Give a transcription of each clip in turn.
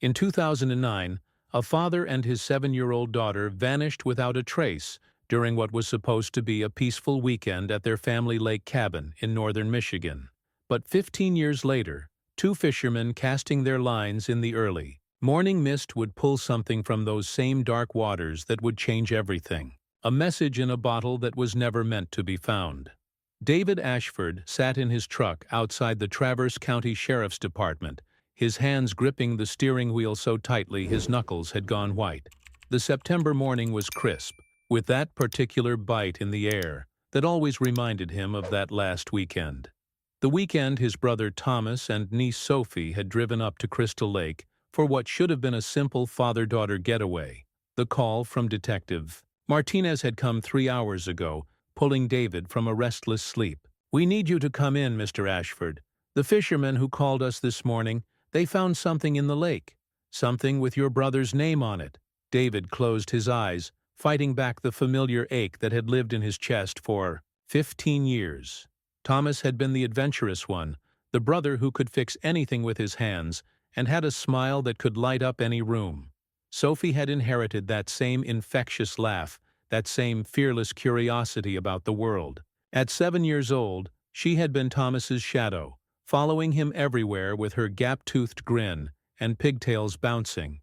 In 2009, a father and his 7-year-old daughter vanished without a trace during what was supposed to be a peaceful weekend at their family lake cabin in northern Michigan. But 15 years later, two fishermen casting their lines in the early morning mist would pull something from those same dark waters that would change everything. A message in a bottle that was never meant to be found. David Ashford sat in his truck outside the Traverse County Sheriff's Department, his hands gripping the steering wheel so tightly his knuckles had gone white. The September morning was crisp, with that particular bite in the air that always reminded him of that last weekend. The weekend his brother Thomas and niece Sophie had driven up to Crystal Lake for what should have been a simple father-daughter getaway. The call from Detective Martinez had come 3 hours ago, pulling David from a restless sleep. "We need you to come in, Mr. Ashford. The fishermen who called us this morning, they found something in the lake. Something with your brother's name on it." David closed his eyes, fighting back the familiar ache that had lived in his chest for 15 years. Thomas had been the adventurous one, the brother who could fix anything with his hands, and had a smile that could light up any room. Sophie had inherited that same infectious laugh, that same fearless curiosity about the world. At 7 years old, she had been Thomas's shadow, following him everywhere with her gap-toothed grin and pigtails bouncing.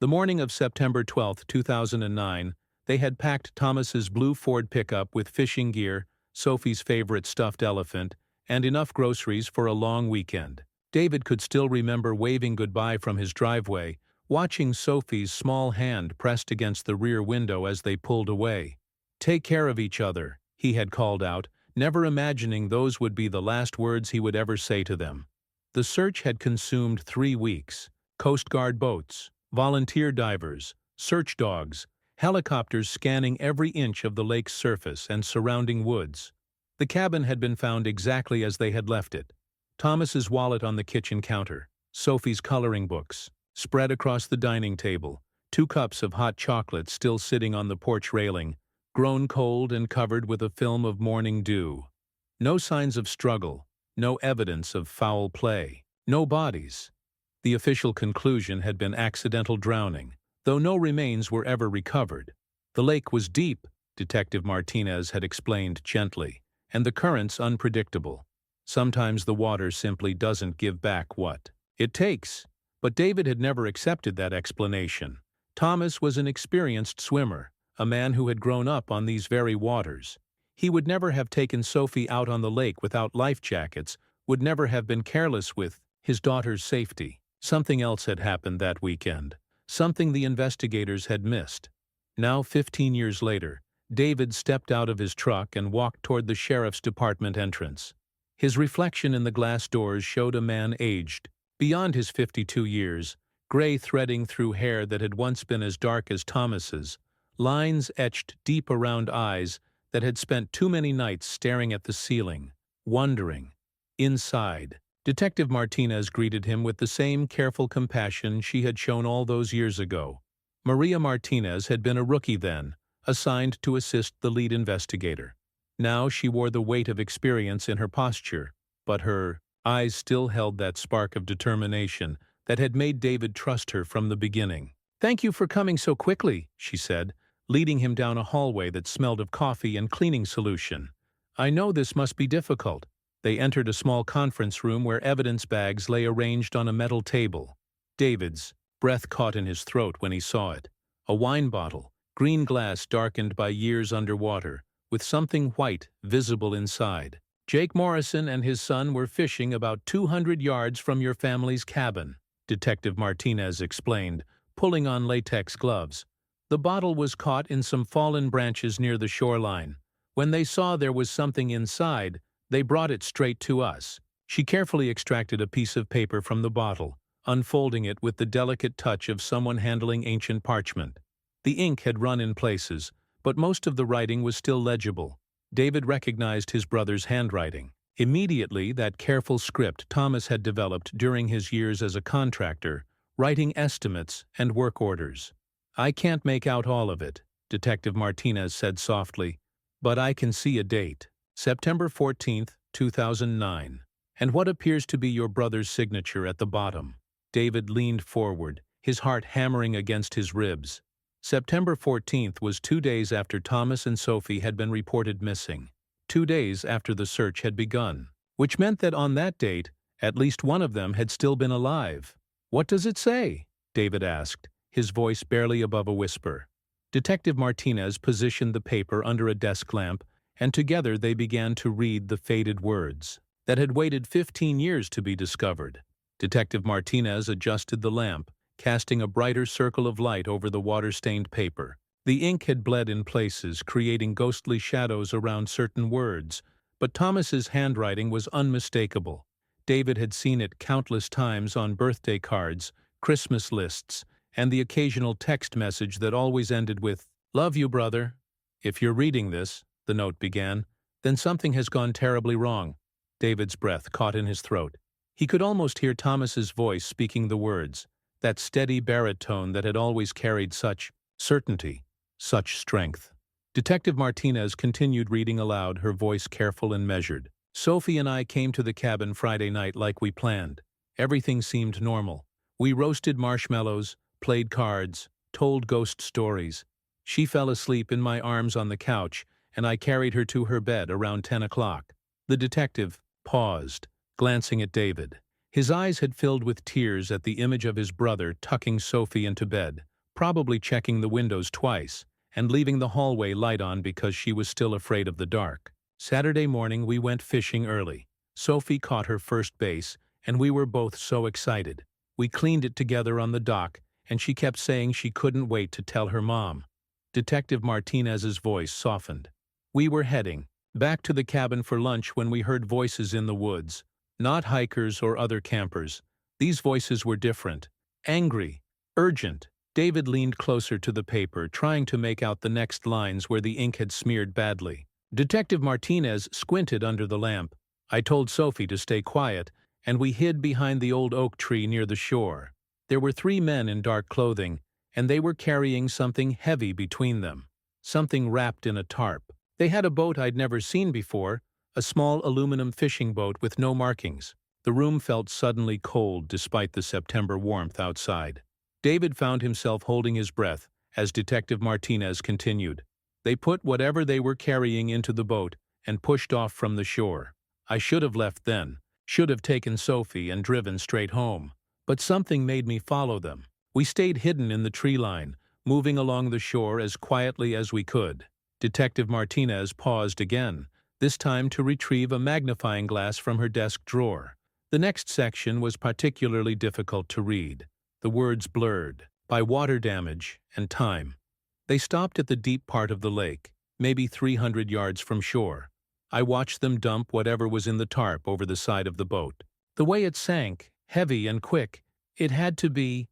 The morning of September 12, 2009, they had packed Thomas's blue Ford pickup with fishing gear, Sophie's favorite stuffed elephant, and enough groceries for a long weekend. David could still remember waving goodbye from his driveway, watching Sophie's small hand pressed against the rear window as they pulled away. "Take care of each other," he had called out, never imagining those would be the last words he would ever say to them. The search had consumed 3 weeks. Coast Guard boats, volunteer divers, search dogs, helicopters scanning every inch of the lake's surface and surrounding woods. The cabin had been found exactly as they had left it. Thomas's wallet on the kitchen counter, Sophie's coloring books, spread across the dining table, 2 cups of hot chocolate still sitting on the porch railing, grown cold and covered with a film of morning dew. No signs of struggle, no evidence of foul play, no bodies. The official conclusion had been accidental drowning, though no remains were ever recovered. The lake was deep, Detective Martinez had explained gently, and the currents unpredictable. Sometimes the water simply doesn't give back what it takes. But David had never accepted that explanation. Thomas was an experienced swimmer, a man who had grown up on these very waters. He would never have taken Sophie out on the lake without life jackets, would never have been careless with his daughter's safety. Something else had happened that weekend, something the investigators had missed. Now, 15 years later, David stepped out of his truck and walked toward the sheriff's department entrance. His reflection in the glass doors showed a man aged beyond his 52 years, gray threading through hair that had once been as dark as Thomas's, lines etched deep around eyes that had spent too many nights staring at the ceiling, wondering. Inside, Detective Martinez greeted him with the same careful compassion she had shown all those years ago. Maria Martinez had been a rookie then, assigned to assist the lead investigator. Now she wore the weight of experience in her posture, but her eyes still held that spark of determination that had made David trust her from the beginning. "Thank you for coming so quickly," she said, leading him down a hallway that smelled of coffee and cleaning solution. "I know this must be difficult." They entered a small conference room where evidence bags lay arranged on a metal table. David's breath caught in his throat when he saw it. A wine bottle, green glass darkened by years underwater, with something white visible inside. "Jake Morrison and his son were fishing about 200 yards from your family's cabin," Detective Martinez explained, pulling on latex gloves. "The bottle was caught in some fallen branches near the shoreline. When they saw there was something inside, they brought it straight to us." She carefully extracted a piece of paper from the bottle, unfolding it with the delicate touch of someone handling ancient parchment. The ink had run in places, but most of the writing was still legible. David recognized his brother's handwriting. Immediately, that careful script Thomas had developed during his years as a contractor, writing estimates and work orders. "I can't make out all of it," Detective Martinez said softly, "but I can see a date. September 14th, 2009. And what appears to be your brother's signature at the bottom." David leaned forward, his heart hammering against his ribs. September 14th was 2 days after Thomas and Sophie had been reported missing. 2 days after the search had begun, which meant that on that date, at least one of them had still been alive. "What does it say?" David asked, his voice barely above a whisper. Detective Martinez positioned the paper under a desk lamp, and together they began to read the faded words that had waited 15 years to be discovered. Detective Martinez adjusted the lamp, casting a brighter circle of light over the water-stained paper. The ink had bled in places, creating ghostly shadows around certain words, but Thomas's handwriting was unmistakable. David had seen it countless times on birthday cards, Christmas lists, and the occasional text message that always ended with, "Love you, brother." "If you're reading this," the note began, "then something has gone terribly wrong." David's breath caught in his throat. He could almost hear Thomas's voice speaking the words, that steady baritone that had always carried such certainty, such strength. Detective Martinez continued reading aloud, her voice careful and measured. "Sophie and I came to the cabin Friday night like we planned. Everything seemed normal. We roasted marshmallows, played cards, told ghost stories. She fell asleep in my arms on the couch, and I carried her to her bed around 10 o'clock. The detective paused, glancing at David. His eyes had filled with tears at the image of his brother tucking Sophie into bed, probably checking the windows twice, and leaving the hallway light on because she was still afraid of the dark. Saturday morning we went fishing early. Sophie caught her first base, and we were both so excited. We cleaned it together on the dock, and she kept saying she couldn't wait to tell her mom." Detective Martinez's voice softened. "We were heading back to the cabin for lunch when we heard voices in the woods. Not hikers or other campers. These voices were different. Angry, urgent." David leaned closer to the paper, trying to make out the next lines where the ink had smeared badly. Detective Martinez squinted under the lamp. "I told Sophie to stay quiet, and we hid behind the old oak tree near the shore. There were 3 men in dark clothing, and they were carrying something heavy between them. Something wrapped in a tarp. They had a boat I'd never seen before, a small aluminum fishing boat with no markings." The room felt suddenly cold despite the September warmth outside. David found himself holding his breath as Detective Martinez continued. "They put whatever they were carrying into the boat and pushed off from the shore. I should have left then, should have taken Sophie and driven straight home. But something made me follow them. We stayed hidden in the tree line, moving along the shore as quietly as we could." Detective Martinez paused again, this time to retrieve a magnifying glass from her desk drawer. The next section was particularly difficult to read. The words blurred by water damage and time. They stopped at the deep part of the lake, maybe 300 yards from shore. I watched them dump whatever was in the tarp over the side of the boat. The way it sank, heavy and quick, it had to be...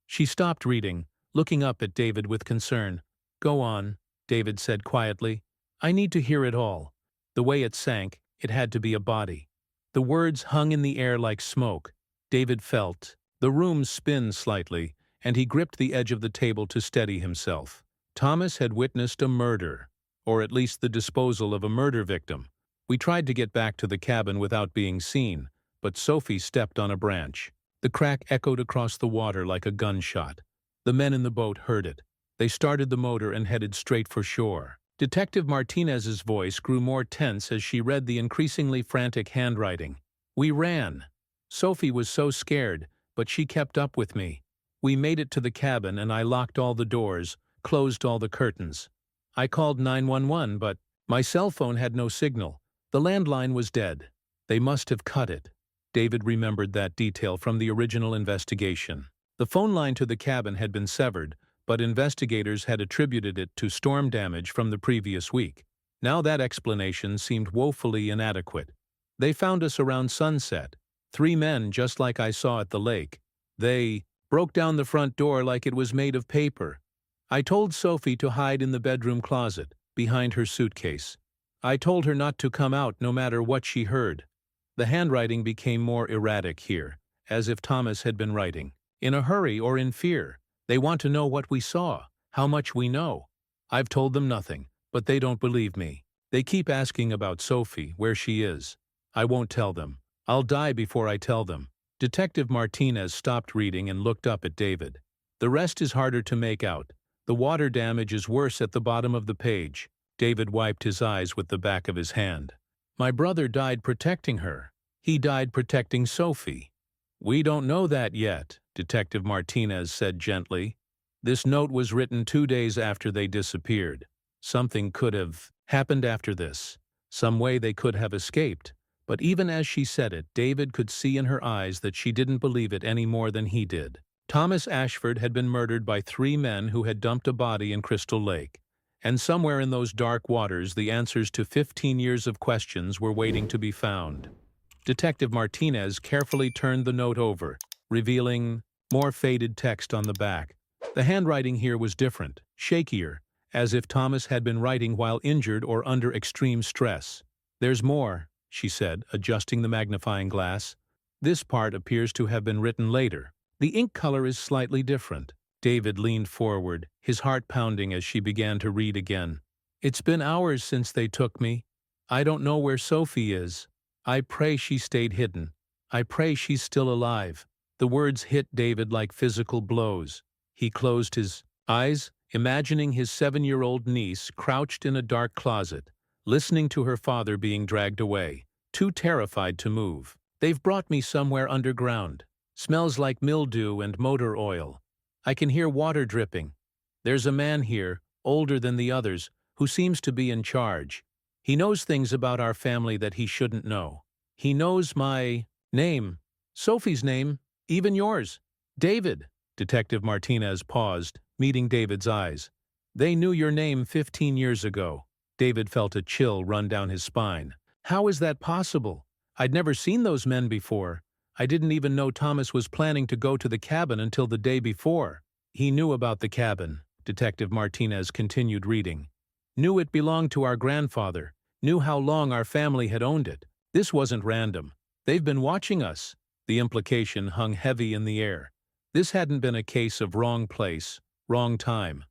She stopped reading, looking up at David with concern. "Go on," David said quietly. "I need to hear it all." The way it sank, it had to be a body. The words hung in the air like smoke. David felt the room spin slightly, and he gripped the edge of the table to steady himself. Thomas had witnessed a murder, or at least the disposal of a murder victim. We tried to get back to the cabin without being seen, but Sophie stepped on a branch. The crack echoed across the water like a gunshot. The men in the boat heard it. They started the motor and headed straight for shore. Detective Martinez's voice grew more tense as she read the increasingly frantic handwriting. "We ran. Sophie was so scared, but she kept up with me. We made it to the cabin and I locked all the doors, closed all the curtains. I called 911, but my cell phone had no signal. The landline was dead. They must have cut it." David remembered that detail from the original investigation. The phone line to the cabin had been severed, but investigators had attributed it to storm damage from the previous week. Now that explanation seemed woefully inadequate. "They found us around sunset. 3 men just like I saw at the lake. They broke down the front door like it was made of paper. I told Sophie to hide in the bedroom closet, behind her suitcase. I told her not to come out no matter what she heard." The handwriting became more erratic here, as if Thomas had been writing. "In a hurry or in fear. They want to know what we saw, how much we know. I've told them nothing, but they don't believe me. They keep asking about Sophie, where she is. I won't tell them. I'll die before I tell them." Detective Martinez stopped reading and looked up at David. The rest is harder to make out. The water damage is worse at the bottom of the page. David wiped his eyes with the back of his hand. My brother died protecting her. He died protecting Sophie. We don't know that yet, Detective Martinez said gently. This note was written 2 days after they disappeared. Something could have happened after this. Some way they could have escaped. But even as she said it, David could see in her eyes that she didn't believe it any more than he did. Thomas Ashford had been murdered by 3 men who had dumped a body in Crystal Lake. And somewhere in those dark waters, the answers to 15 years of questions were waiting to be found. Detective Martinez carefully turned the note over, revealing more faded text on the back. The handwriting here was different, shakier, as if Thomas had been writing while injured or under extreme stress. There's more, she said, adjusting the magnifying glass. This part appears to have been written later. The ink color is slightly different. David leaned forward, his heart pounding as she began to read again. It's been hours since they took me. I don't know where Sophie is. I pray she stayed hidden. I pray she's still alive. The words hit David like physical blows. He closed his eyes, imagining his 7-year-old niece crouched in a dark closet, listening to her father being dragged away, too terrified to move. They've brought me somewhere underground. Smells like mildew and motor oil. I can hear water dripping. There's a man here, older than the others, who seems to be in charge. He knows things about our family that he shouldn't know. He knows my name, Sophie's name, even yours. David. Detective Martinez paused, meeting David's eyes. They knew your name 15 years ago. David felt a chill run down his spine. How is that possible? I'd never seen those men before. I didn't even know Thomas was planning to go to the cabin until the day before. He knew about the cabin, Detective Martinez continued reading. Knew it belonged to our grandfather. Knew how long our family had owned it. This wasn't random. They've been watching us. The implication hung heavy in the air. This hadn't been a case of wrong place, wrong time.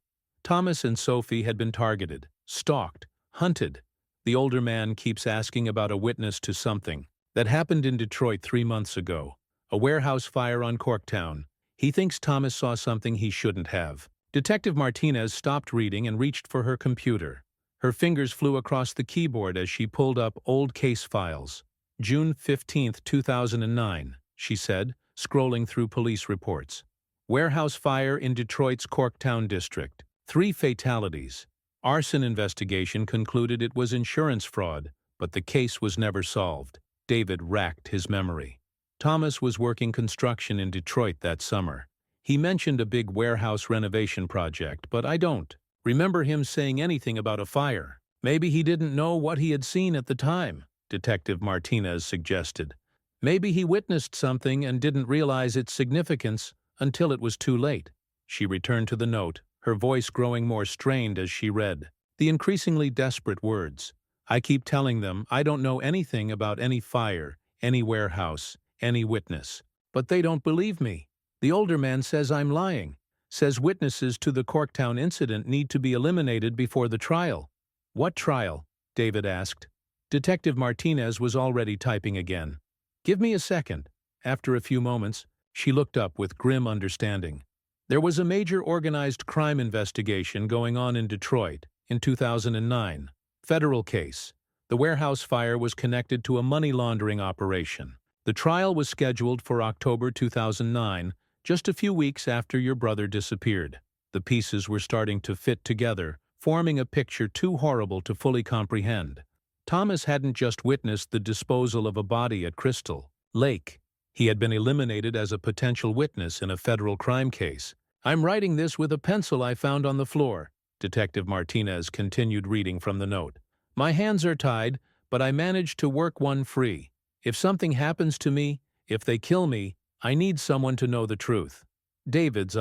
Thomas and Sophie had been targeted, stalked, hunted. The older man keeps asking about a witness to something that happened in Detroit 3 months ago. A warehouse fire on Corktown. He thinks Thomas saw something he shouldn't have. Detective Martinez stopped reading and reached for her computer. Her fingers flew across the keyboard as she pulled up old case files. June 15, 2009, she said, scrolling through police reports. Warehouse fire in Detroit's Corktown district. 3 fatalities. Arson investigation concluded it was insurance fraud, but the case was never solved. David racked his memory. Thomas was working construction in Detroit that summer. He mentioned a big warehouse renovation project, but I don't remember him saying anything about a fire. Maybe he didn't know what he had seen at the time, Detective Martinez suggested. Maybe he witnessed something and didn't realize its significance until it was too late. She returned to the note, her voice growing more strained as she read. The increasingly desperate words. I keep telling them I don't know anything about any fire, any warehouse, any witness. But they don't believe me. The older man says I'm lying. Says witnesses to the Corktown incident need to be eliminated before the trial. What trial? David asked. Detective Martinez was already typing again. Give me a second. After a few moments, she looked up with grim understanding. There was a major organized crime investigation going on in Detroit in 2009. Federal case. The warehouse fire was connected to a money laundering operation. The trial was scheduled for October 2009, just a few weeks after your brother disappeared. The pieces were starting to fit together, forming a picture too horrible to fully comprehend. Thomas hadn't just witnessed the disposal of a body at Crystal Lake. He had been eliminated as a potential witness in a federal crime case. I'm writing this with a pencil I found on the floor. Detective Martinez continued reading from the note. My hands are tied, but I managed to work one free. If something happens to me, if they kill me, I need someone to know the truth. David's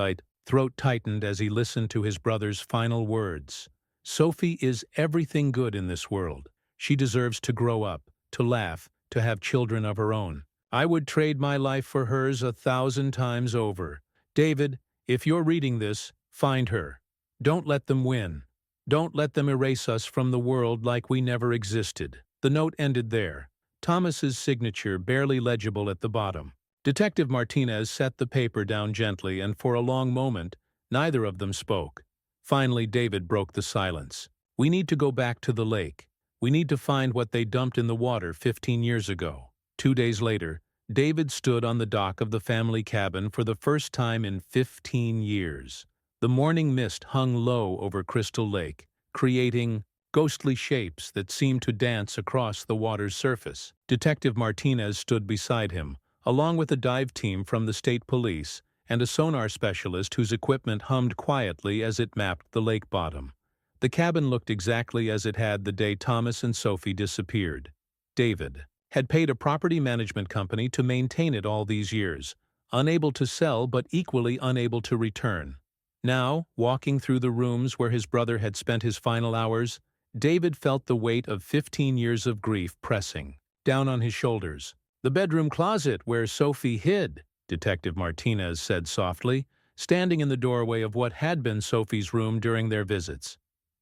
throat tightened as he listened to his brother's final words. Sophie is everything good in this world. She deserves to grow up, to laugh, to have children of her own. I would trade my life for hers 1,000 times over. David, if you're reading this, find her. Don't let them win. Don't let them erase us from the world like we never existed. The note ended there. Thomas's signature barely legible at the bottom. Detective Martinez set the paper down gently, and for a long moment, neither of them spoke. Finally, David broke the silence. "We need to go back to the lake. We need to find what they dumped in the water 15 years ago." 2 days later, David stood on the dock of the family cabin for the first time in 15 years. The morning mist hung low over Crystal Lake, creating ghostly shapes that seemed to dance across the water's surface. Detective Martinez stood beside him, along with a dive team from the state police and a sonar specialist whose equipment hummed quietly as it mapped the lake bottom. The cabin looked exactly as it had the day Thomas and Sophie disappeared. David had paid a property management company to maintain it all these years, unable to sell but equally unable to return. Now, walking through the rooms where his brother had spent his final hours, David felt the weight of 15 years of grief pressing down on his shoulders. "The bedroom closet where Sophie hid," Detective Martinez said softly, standing in the doorway of what had been Sophie's room during their visits.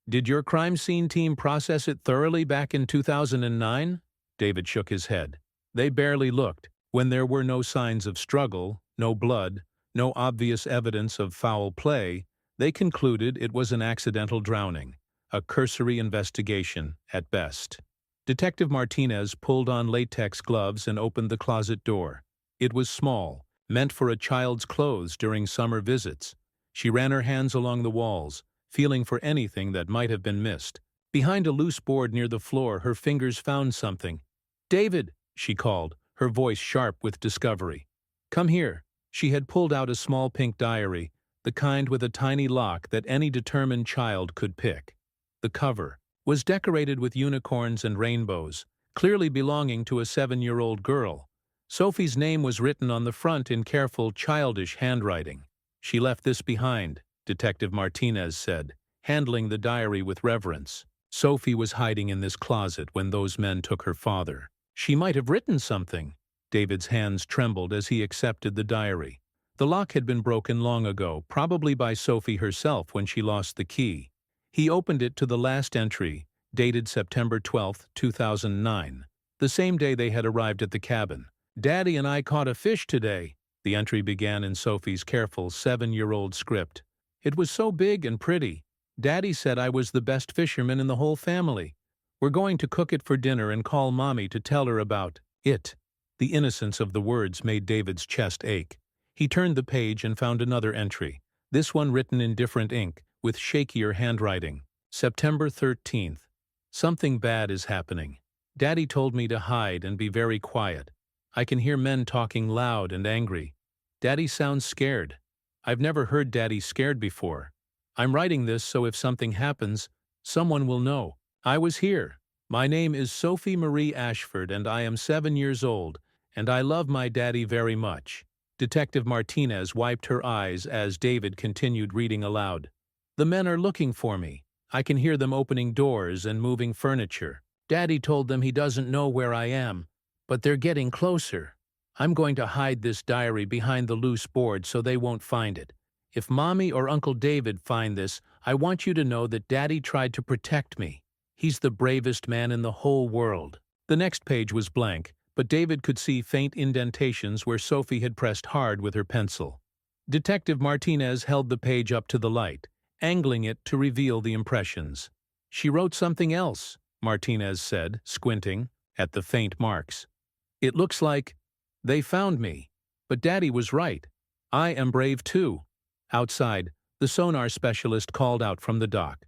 "Did your crime scene team process it thoroughly back in 2009? David shook his head. "They barely looked. When there were no signs of struggle, no blood, no obvious evidence of foul play, they concluded it was an accidental drowning, a cursory investigation at best." Detective Martinez pulled on latex gloves and opened the closet door. It was small, meant for a child's clothes during summer visits. She ran her hands along the walls, feeling for anything that might have been missed. Behind a loose board near the floor, her fingers found something. "David," she called, her voice sharp with discovery. "Come here." She had pulled out a small pink diary, the kind with a tiny lock that any determined child could pick. The cover was decorated with unicorns and rainbows, clearly belonging to a 7-year-old girl. Sophie's name was written on the front in careful, childish handwriting. "She left this behind," Detective Martinez said, handling the diary with reverence. "Sophie was hiding in this closet when those men took her father. She might have written something." David's hands trembled as he accepted the diary. The lock had been broken long ago, probably by Sophie herself when she lost the key. He opened it to the last entry, dated September 12, 2009, the same day they had arrived at the cabin. "Daddy and I caught a fish today," the entry began in Sophie's careful 7-year-old script. "It was so big and pretty. Daddy said I was the best fisherman in the whole family. We're going to cook it for dinner and call Mommy to tell her about it." The innocence of the words made David's chest ache. He turned the page and found another entry, this one written in different ink, with shakier handwriting. "September 13th. Something bad is happening. Daddy told me to hide and be very quiet. I can hear men talking loud and angry. Daddy sounds scared. I've never heard Daddy scared before. I'm writing this so if something happens, someone will know. I was here. My name is Sophie Marie Ashford and I am 7 years old, and I love my daddy very much." Detective Martinez wiped her eyes as David continued reading aloud. "The men are looking for me. I can hear them opening doors and moving furniture. Daddy told them he doesn't know where I am, but they're getting closer. I'm going to hide this diary behind the loose board so they won't find it. If Mommy or Uncle David find this, I want you to know that Daddy tried to protect me. He's the bravest man in the whole world." The next page was blank, but David could see faint indentations where Sophie had pressed hard with her pencil. Detective Martinez held the page up to the light, angling it to reveal the impressions. "She wrote something else," Martinez said, squinting at the faint marks. "It looks like they found me. But Daddy was right. I am brave too." Outside, the sonar specialist called out from the dock.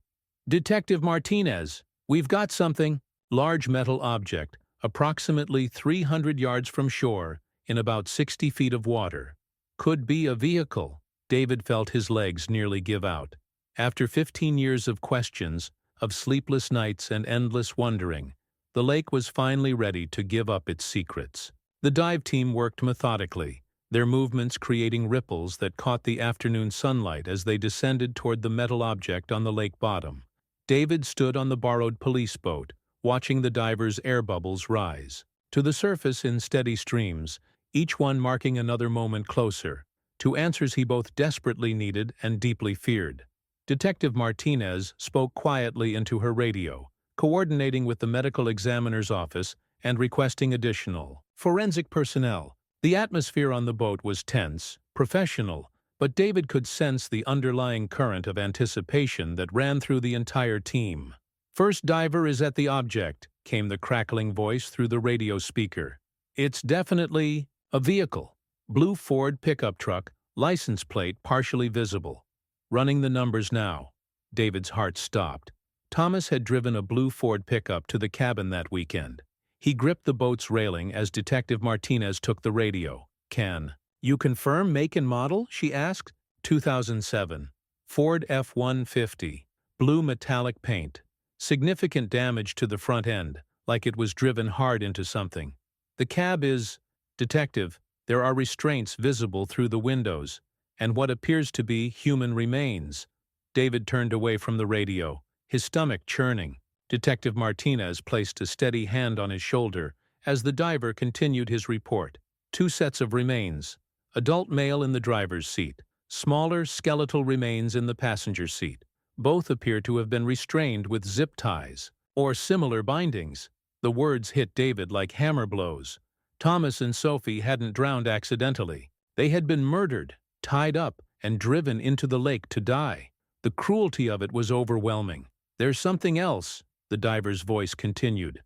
"Detective Martinez, we've got something." Large metal object, approximately 300 yards from shore, in about 60 feet of water. Could be a vehicle. David felt his legs nearly give out. After 15 years of questions, of sleepless nights and endless wondering, the lake was finally ready to give up its secrets. The dive team worked methodically, their movements creating ripples that caught the afternoon sunlight as they descended toward the metal object on the lake bottom. David stood on the borrowed police boat, watching the divers' air bubbles rise to the surface in steady streams, each one marking another moment closer, to answers he both desperately needed and deeply feared. Detective Martinez spoke quietly into her radio, coordinating with the medical examiner's office and requesting additional forensic personnel. The atmosphere on the boat was tense, professional, but David could sense the underlying current of anticipation that ran through the entire team. "First diver is at the object," came the crackling voice through the radio speaker. "It's definitely a vehicle. Blue Ford pickup truck, license plate partially visible. Running the numbers now." David's heart stopped. Thomas had driven a blue Ford pickup to the cabin that weekend. He gripped the boat's railing as Detective Martinez took the radio. "Can you confirm make and model?" she asked. 2007. Ford F-150. Blue metallic paint. Significant damage to the front end, like it was driven hard into something. "The cab is..." "Detective, there are restraints visible through the windows, and what appears to be human remains." David turned away from the radio, his stomach churning. Detective Martinez placed a steady hand on his shoulder as the diver continued his report. "Two sets of remains. Adult male in the driver's seat. Smaller skeletal remains in the passenger seat. Both appear to have been restrained with zip ties or similar bindings." The words hit David like hammer blows. Thomas and Sophie hadn't drowned accidentally. They had been murdered, tied up, and driven into the lake to die. The cruelty of it was overwhelming. "There's something else," the diver's voice continued.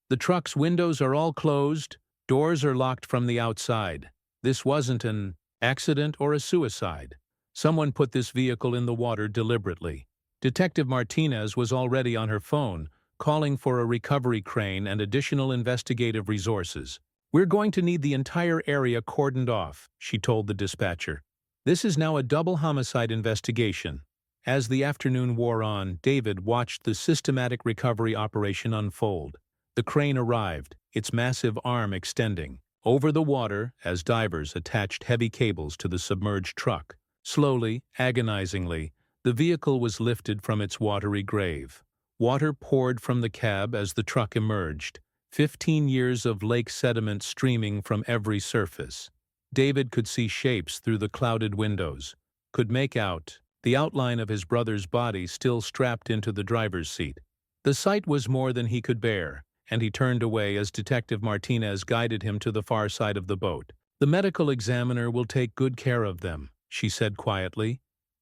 "The truck's windows are all closed, doors are locked from the outside. This wasn't an accident or a suicide. Someone put this vehicle in the water deliberately." Detective Martinez was already on her phone, calling for a recovery crane and additional investigative resources. "We're going to need the entire area cordoned off," she told the dispatcher. "This is now a double homicide investigation." As the afternoon wore on, David watched the systematic recovery operation unfold. The crane arrived, its massive arm extending over the water as divers attached heavy cables to the submerged truck. Slowly, agonizingly, the vehicle was lifted from its watery grave. Water poured from the cab as the truck emerged, 15 years of lake sediment streaming from every surface. David could see shapes through the clouded windows, could make out the outline of his brother's body still strapped into the driver's seat. The sight was more than he could bear, and he turned away as Detective Martinez guided him to the far side of the boat. "The medical examiner will take good care of them," she said quietly.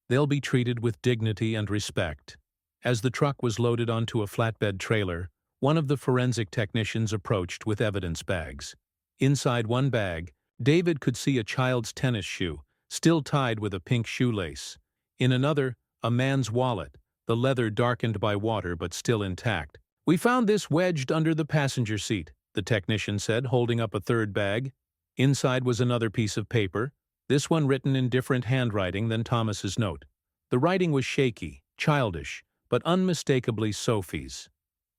"They'll be treated with dignity and respect." As the truck was loaded onto a flatbed trailer, one of the forensic technicians approached with evidence bags. Inside one bag, David could see a child's tennis shoe, still tied with a pink shoelace. In another, a man's wallet, the leather darkened by water but still intact. "We found this wedged under the passenger seat," the technician said, holding up a third bag. Inside was another piece of paper, this one written in different handwriting than Thomas's note. The writing was shaky, childish, but unmistakably Sophie's.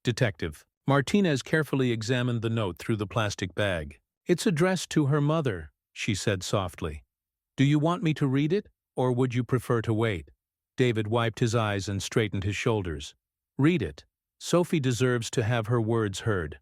"Detective." Martinez carefully examined the note through the plastic bag. "It's addressed to her mother," she said softly. "Do you want me to read it, or would you prefer to wait?" David wiped his eyes and straightened his shoulders. "Read it. Sophie deserves to have her words heard."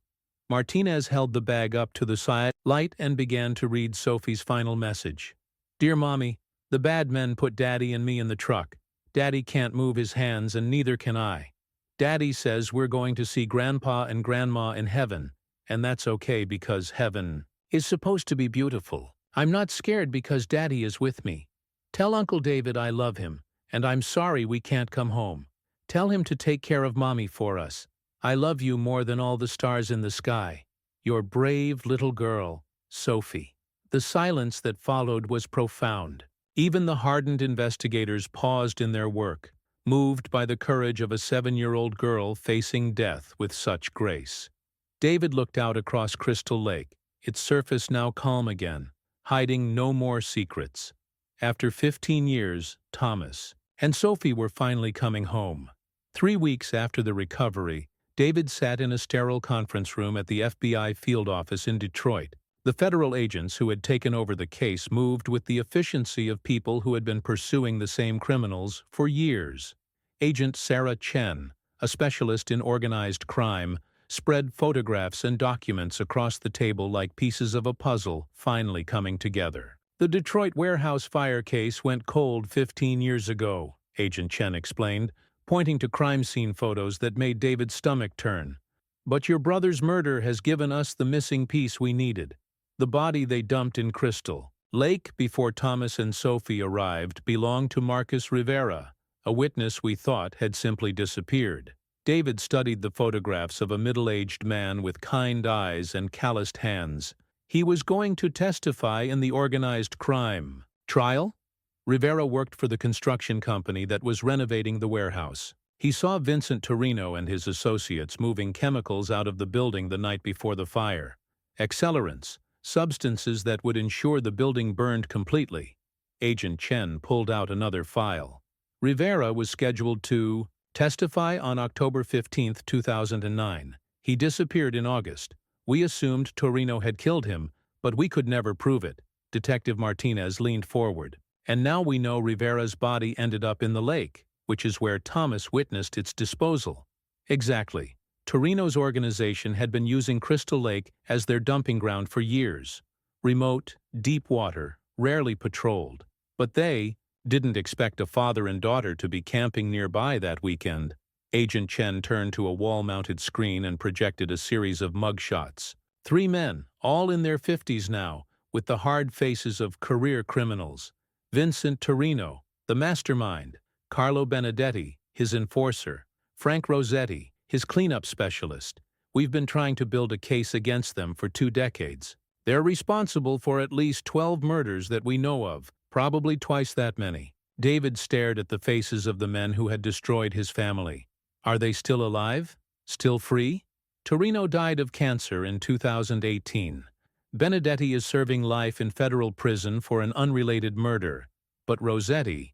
Martinez held the bag up to the side light and began to read Sophie's final message. "Dear Mommy, the bad men put Daddy and me in the truck. Daddy can't move his hands and neither can I. Daddy says we're going to see Grandpa and Grandma in heaven, and that's okay because heaven is supposed to be beautiful. I'm not scared because Daddy is with me. Tell Uncle David I love him, and I'm sorry we can't come home. Tell him to take care of Mommy for us. I love you more than all the stars in the sky. Your brave little girl, Sophie." The silence that followed was profound. Even the hardened investigators paused in their work, moved by the courage of a 7-year-old girl facing death with such grace. David looked out across Crystal Lake, its surface now calm again, hiding no more secrets. After 15 years, Thomas and Sophie were finally coming home. 3 weeks after the recovery, David sat in a sterile conference room at the FBI field office in Detroit. The federal agents who had taken over the case moved with the efficiency of people who had been pursuing the same criminals for years. Agent Sarah Chen, a specialist in organized crime, spread photographs and documents across the table like pieces of a puzzle finally coming together. "The Detroit warehouse fire case went cold 15 years ago, Agent Chen explained, pointing to crime scene photos that made David's stomach turn. "But your brother's murder has given us the missing piece we needed. The body they dumped in Crystal Lake before Thomas and Sophie arrived belonged to Marcus Rivera, a witness we thought had simply disappeared. David studied the photographs of a middle-aged man with kind eyes and calloused hands. He was going to testify in the organized crime trial. Rivera worked for the construction company that was renovating the warehouse. He saw Vincent Torino and his associates moving chemicals out of the building the night before the fire. Accelerants, substances that would ensure the building burned completely. Agent Chen pulled out another file. Rivera was scheduled to testify on October 15, 2009. He disappeared in August. We assumed Torino had killed him, but we could never prove it. Detective Martinez leaned forward. And now we know Rivera's body ended up in the lake, which is where Thomas witnessed its disposal. Exactly. Torino's organization had been using Crystal Lake as their dumping ground for years. Remote, deep water, rarely patrolled. But they didn't expect a father and daughter to be camping nearby that weekend. Agent Chen turned to a wall-mounted screen and projected a series of mugshots. 3 men, all in their 50s now, with the hard faces of career criminals. Vincent Torino, the mastermind. Carlo Benedetti, his enforcer. Frank Rossetti, his cleanup specialist. We've been trying to build a case against them for 2 decades. They're responsible for at least 12 murders that we know of, probably twice that many. David stared at the faces of the men who had destroyed his family. Are they still alive? Still free? Torino died of cancer in 2018. Benedetti is serving life in federal prison for an unrelated murder. But Rossetti...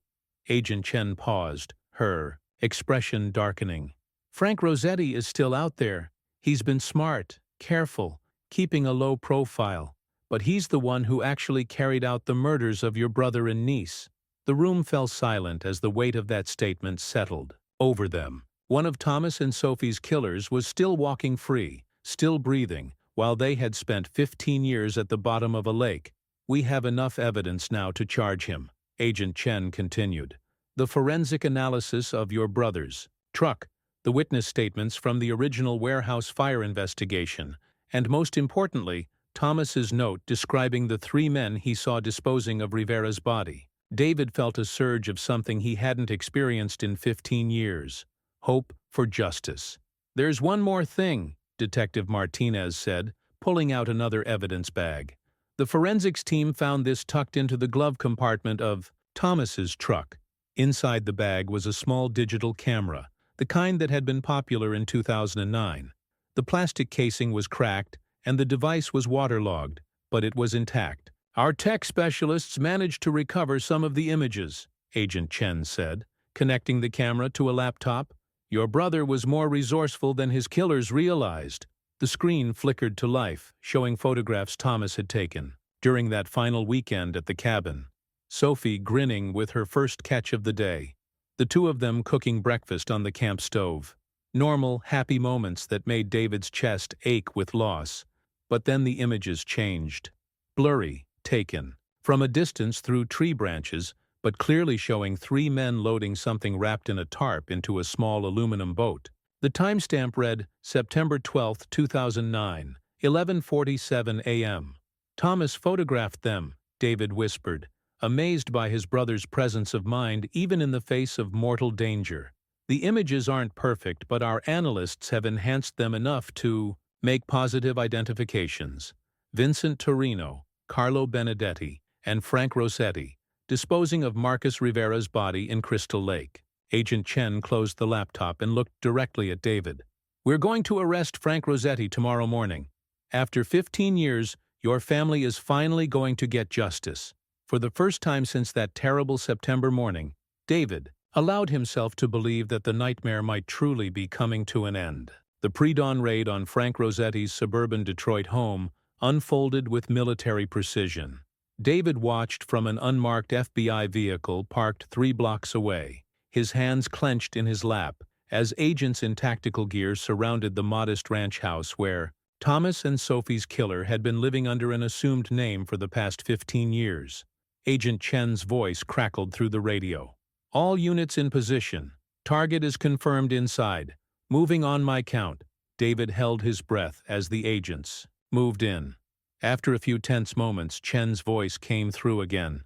Agent Chen paused, her expression darkening. Frank Rossetti is still out there. He's been smart, careful, keeping a low profile. But he's the one who actually carried out the murders of your brother and niece. The room fell silent as the weight of that statement settled over them. One of Thomas and Sophie's killers was still walking free, still breathing, while they had spent 15 years at the bottom of a lake. We have enough evidence now to charge him, Agent Chen continued. The forensic analysis of your brother's truck, the witness statements from the original warehouse fire investigation, and most importantly, Thomas's note describing the 3 men he saw disposing of Rivera's body. David felt a surge of something he hadn't experienced in 15 years. Hope for justice. There's one more thing, Detective Martinez said, pulling out another evidence bag. The forensics team found this tucked into the glove compartment of Thomas's truck. Inside the bag was a small digital camera, the kind that had been popular in 2009. The plastic casing was cracked, and the device was waterlogged, but it was intact. Our tech specialists managed to recover some of the images, Agent Chen said, connecting the camera to a laptop. Your brother was more resourceful than his killers realized. The screen flickered to life, showing photographs Thomas had taken during that final weekend at the cabin. Sophie grinning with her first catch of the day. The 2 of them cooking breakfast on the camp stove. Normal, happy moments that made David's chest ache with loss. But then the images changed. Blurry, taken from a distance through tree branches, but clearly showing 3 men loading something wrapped in a tarp into a small aluminum boat. The timestamp read September 12, 2009, 11:47 a.m. Thomas photographed them, David whispered, amazed by his brother's presence of mind even in the face of mortal danger. The images aren't perfect, but our analysts have enhanced them enough to make positive identifications. Vincent Torino, Carlo Benedetti, and Frank Rossetti, disposing of Marcus Rivera's body in Crystal Lake. Agent Chen closed the laptop and looked directly at David. We're going to arrest Frank Rossetti tomorrow morning. After 15 years, your family is finally going to get justice. For the first time since that terrible September morning, David allowed himself to believe that the nightmare might truly be coming to an end. The pre-dawn raid on Frank Rossetti's suburban Detroit home unfolded with military precision. David watched from an unmarked FBI vehicle parked 3 blocks away, his hands clenched in his lap, as agents in tactical gear surrounded the modest ranch house where Thomas and Sophie's killer had been living under an assumed name for the past 15 years. Agent Chen's voice crackled through the radio. All units in position. Target is confirmed inside. Moving on my count. David held his breath as the agents moved in. After a few tense moments, Chen's voice came through again.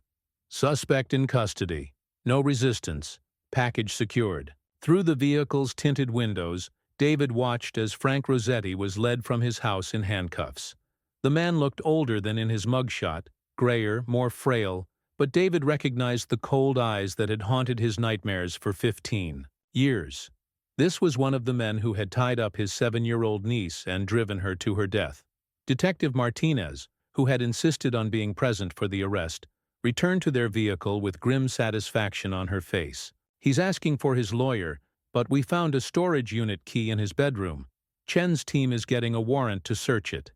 Suspect in custody. No resistance. Package secured. Through the vehicle's tinted windows, David watched as Frank Rossetti was led from his house in handcuffs. The man looked older than in his mugshot, grayer, more frail, but David recognized the cold eyes that had haunted his nightmares for 15 years. This was one of the men who had tied up his 7-year-old niece and driven her to her death. Detective Martinez, who had insisted on being present for the arrest, returned to their vehicle with grim satisfaction on her face. He's asking for his lawyer, but we found a storage unit key in his bedroom. Chen's team is getting a warrant to search it.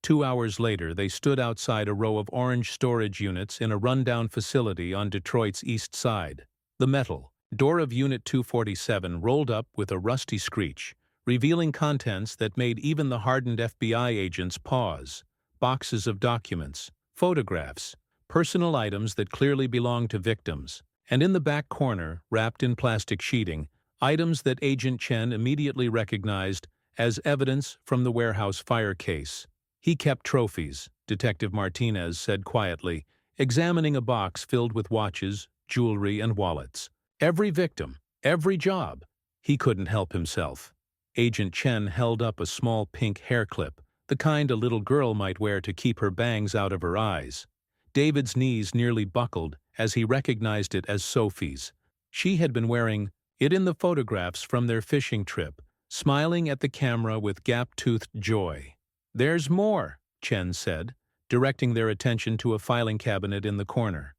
2 hours later, they stood outside a row of orange storage units in a rundown facility on Detroit's east side. The metal door of Unit 247 rolled up with a rusty screech, revealing contents that made even the hardened FBI agents pause. Boxes of documents, photographs, personal items that clearly belonged to victims, and in the back corner, wrapped in plastic sheeting, items that Agent Chen immediately recognized as evidence from the warehouse fire case. He kept trophies, Detective Martinez said quietly, examining a box filled with watches, jewelry, and wallets. Every victim, every job. He couldn't help himself. Agent Chen held up a small pink hair clip, the kind a little girl might wear to keep her bangs out of her eyes. David's knees nearly buckled as he recognized it as Sophie's. She had been wearing it in the photographs from their fishing trip, smiling at the camera with gap-toothed joy. "There's more," Chen said, directing their attention to a filing cabinet in the corner.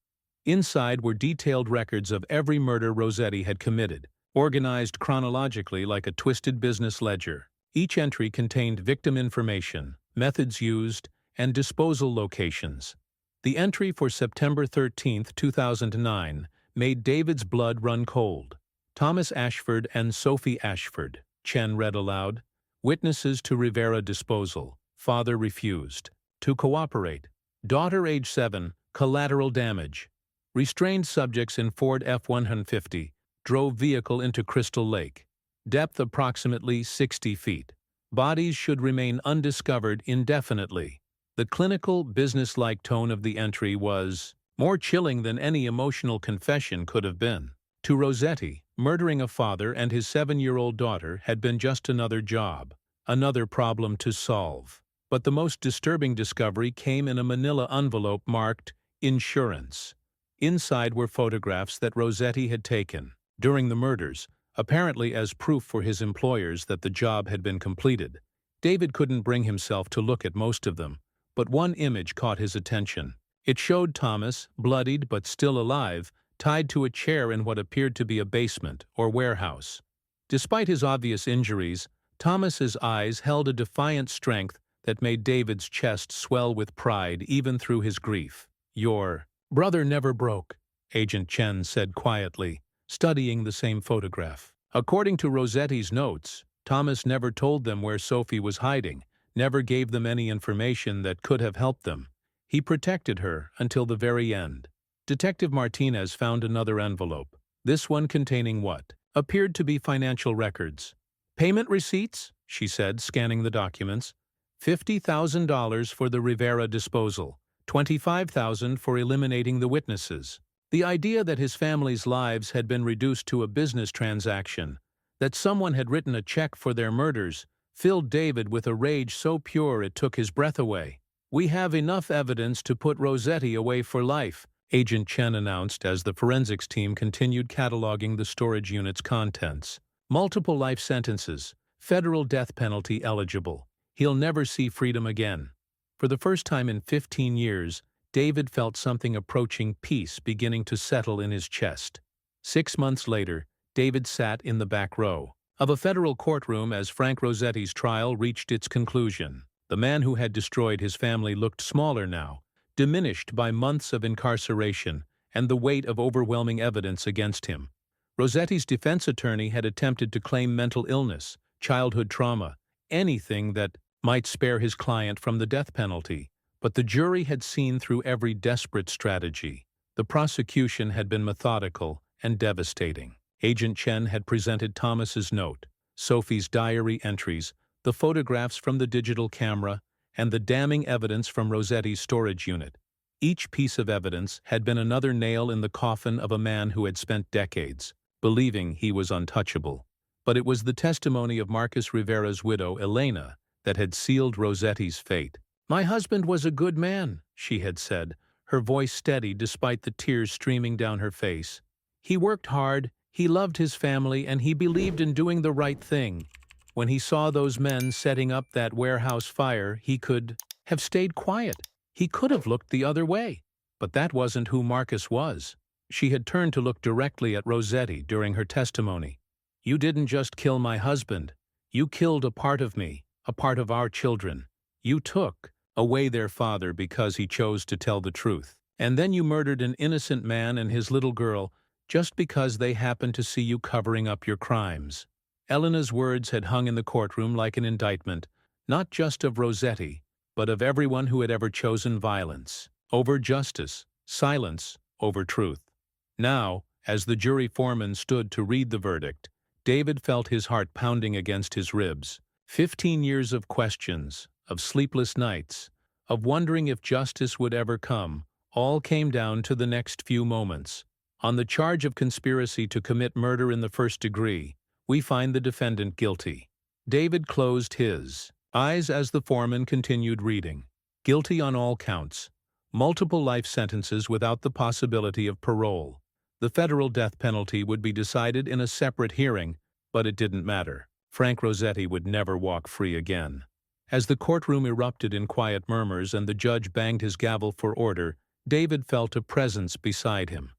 Inside were detailed records of every murder Rossetti had committed, organized chronologically like a twisted business ledger. Each entry contained victim information, methods used, and disposal locations. The entry for September 13, 2009, made David's blood run cold. Thomas Ashford and Sophie Ashford, Chen read aloud. Witnesses to Rivera disposal. Father refused to cooperate. Daughter age 7, collateral damage. Restrained subjects in Ford F-150, drove vehicle into Crystal Lake. Depth approximately 60 feet. Bodies should remain undiscovered indefinitely. The clinical, business-like tone of the entry was more chilling than any emotional confession could have been. To Rossetti, murdering a father and his 7-year-old daughter had been just another job, another problem to solve. But the most disturbing discovery came in a manila envelope marked insurance. Inside were photographs that Rossetti had taken during the murders, apparently as proof for his employers that the job had been completed. David couldn't bring himself to look at most of them, but one image caught his attention. It showed Thomas, bloodied but still alive, tied to a chair in what appeared to be a basement or warehouse. Despite his obvious injuries, Thomas's eyes held a defiant strength that made David's chest swell with pride even through his grief. "Your brother never broke," Agent Chen said quietly, studying the same photograph. According to Rossetti's notes, Thomas never told them where Sophie was hiding, never gave them any information that could have helped them. He protected her until the very end. Detective Martinez found another envelope, this one containing what appeared to be financial records. "Payment receipts," she said, scanning the documents. $50,000 for the Rivera disposal, $25,000 for eliminating the witnesses. The idea that his family's lives had been reduced to a business transaction, that someone had written a check for their murders, filled David with a rage so pure it took his breath away. "We have enough evidence to put Rossetti away for life," Agent Chen announced as the forensics team continued cataloging the storage unit's contents. "Multiple life sentences, federal death penalty eligible. He'll never see freedom again." For the first time in 15 years, David felt something approaching peace beginning to settle in his chest. 6 months later, David sat in the back row of a federal courtroom as Frank Rossetti's trial reached its conclusion. The man who had destroyed his family looked smaller now, diminished by months of incarceration and the weight of overwhelming evidence against him. Rossetti's defense attorney had attempted to claim mental illness, childhood trauma, anything that might spare his client from the death penalty, but the jury had seen through every desperate strategy. The prosecution had been methodical and devastating. Agent Chen had presented Thomas's note, Sophie's diary entries, the photographs from the digital camera, and the damning evidence from Rossetti's storage unit. Each piece of evidence had been another nail in the coffin of a man who had spent decades believing he was untouchable. But it was the testimony of Marcus Rivera's widow, Elena, that had sealed Rossetti's fate. "My husband was a good man," she had said, her voice steady despite the tears streaming down her face. "He worked hard, he loved his family, and he believed in doing the right thing. When he saw those men setting up that warehouse fire, he could have stayed quiet. He could have looked the other way. But that wasn't who Marcus was." She had turned to look directly at Rossetti during her testimony. "You didn't just kill my husband. You killed a part of me, a part of our children. You took away their father because he chose to tell the truth. And then you murdered an innocent man and his little girl just because they happened to see you covering up your crimes." Elena's words had hung in the courtroom like an indictment, not just of Rossetti, but of everyone who had ever chosen violence over justice, silence over truth. Now, as the jury foreman stood to read the verdict, David felt his heart pounding against his ribs. 15 years of questions, of sleepless nights, of wondering if justice would ever come, all came down to the next few moments. On the charge of conspiracy to commit murder in the first degree, we find the defendant guilty. David closed his eyes as the foreman continued reading. Guilty on all counts. Multiple life sentences without the possibility of parole. The federal death penalty would be decided in a separate hearing, but it didn't matter. Frank Rossetti would never walk free again. As the courtroom erupted in quiet murmurs and the judge banged his gavel for order, David felt a presence beside him.